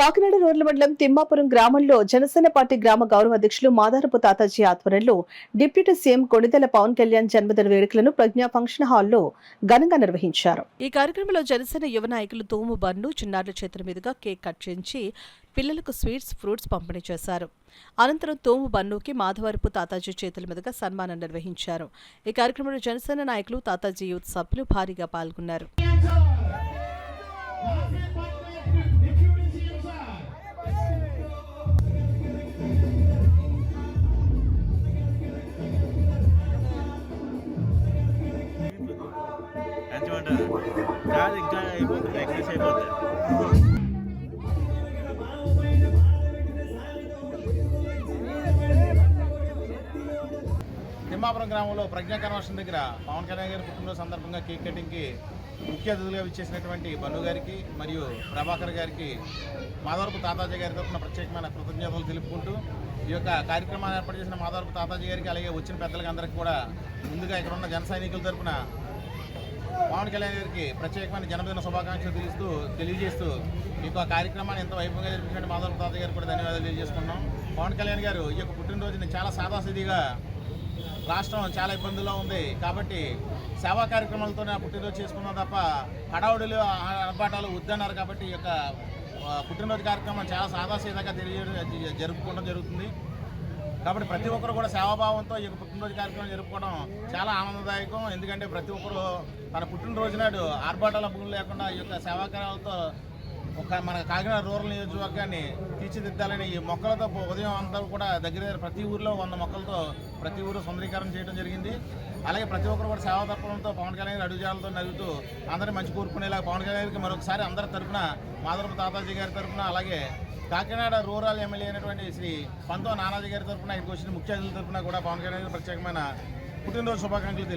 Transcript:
కాకినాడ రోడ్ల మండలం తిమ్మాపురం గ్రామంలో జనసేన పార్టీ గ్రామ గౌరవ అధ్యక్షులు మాదారపు తాతాజీ ఆధ్వర్యంలో డిప్యూటీ సీఎం కొణిదెల పవన్ కళ్యాణ్ జన్మదిన వేడుకలను ప్రజ్ఞా ఫంక్షన్ హాల్లో ఘనంగా నిర్వహించారు. ఈ కార్యక్రమంలో జనసేన యువ నాయకులు తోము బన్ను చిన్నారుల చేతుల మీదుగా కేక్ కట్ చేయించి పిల్లలకు స్వీట్స్, ఫ్రూట్స్ పంపిణీ చేశారు. అనంతరం తోము బన్నుకి మాధవరపు తాతాజీ చేతుల మీదుగా సన్మానం నిర్వహించారు. ఈ కార్యక్రమంలో జనసేన నాయకులు, తాతాజీ యూత్ సభ్యులు భారీగా పాల్గొన్నారు. కాదు ఇంకా అయిపోతుంది, ఎక్సైజ్ అయిపోతుంది. తిమ్మాపురం గ్రామంలో ప్రజ్ఞా కన్వర్షన్ దగ్గర పవన్ కళ్యాణ్ గారి పుట్టినరోజు సందర్భంగా కేక్ కటింగ్కి ముఖ్య అతిథులుగా విచ్చేసినటువంటి బన్ను గారికి మరియు ప్రభాకర్ గారికి మాధవరపు తాతాజీ గారి తరఫున ప్రత్యేకమైన కృతజ్ఞతలు తెలుపుకుంటూ ఈ యొక్క కార్యక్రమాన్ని ఏర్పాటు చేసిన మాధవరపు తాతాజీ గారికి అలాగే వచ్చిన పెద్దలకి అందరికీ కూడా ముందుగా ఇక్కడ ఉన్న జన సైనికుల తరఫున పవన్ కళ్యాణ్ గారికి ప్రత్యేకమైన జన్మదిన శుభాకాంక్షలు తెలియజేస్తూ ఈ కార్యక్రమాన్ని ఎంతో వైభవంగా జరిపించినట్టు మాధవరపు తాతాజీ గారికి కూడా ధన్యవాదాలు తెలియజేసుకున్నాం. పవన్ కళ్యాణ్ గారు ఈ యొక్క పుట్టినరోజుని చాలా సాదాసీదిగా, రాష్ట్రం చాలా ఇబ్బందుల్లో ఉంది కాబట్టి సేవా కార్యక్రమాలతోనే ఆ పుట్టినరోజు చేసుకున్నాం తప్ప హడావుడిలో ఆర్భాటాలు వద్దన్నారు. కాబట్టి ఈ యొక్క పుట్టినరోజు కార్యక్రమం చాలా సాదాసీదాగా జరుపుకోవడం జరుగుతుంది. కాబట్టి ప్రతి ఒక్కరు కూడా సేవాభావంతో ఈ యొక్క పుట్టినరోజు కార్యక్రమం జరుపుకోవడం చాలా ఆనందదాయకం. ఎందుకంటే ప్రతి ఒక్కరు తన పుట్టినరోజు నాడు ఆర్భాటాల భూములు లేకుండా ఈ యొక్క సేవాకార్యాలతో మన కాకినాడ రూరల్ నియోజకవర్గాన్ని తీర్చిదిద్దాలని ఈ మొక్కలతో ఉదయం అంతా కూడా దగ్గర ప్రతి ఊరిలో 100 మొక్కలతో ప్రతి ఊరు సుందరీకరణ చేయడం జరిగింది. అలాగే ప్రతి ఒక్కరు కూడా సేవా తత్వంతో పవన్ కళ్యాణ్ అడుగుజాలతో నడుగుతూ అందరినీ మంచి కోరుకునేలా పవన్ కళ్యాణ్కి మరొకసారి అందరి తరఫున, మాధవరపు తాతాజీ గారి తరఫున, అలాగే కాకినాడ రూరల్ ఎమ్మెల్యే అయినటువంటి శ్రీ పంతో నానాజీ గారి తరఫున, ఇక్కడికి వచ్చిన ముఖ్య అతిథుల తరఫున కూడా పవన్ కళ్యాణ్ ప్రత్యేకమైన పుట్టినరోజు శుభాకాంక్షలు తెలియజేస్తారు.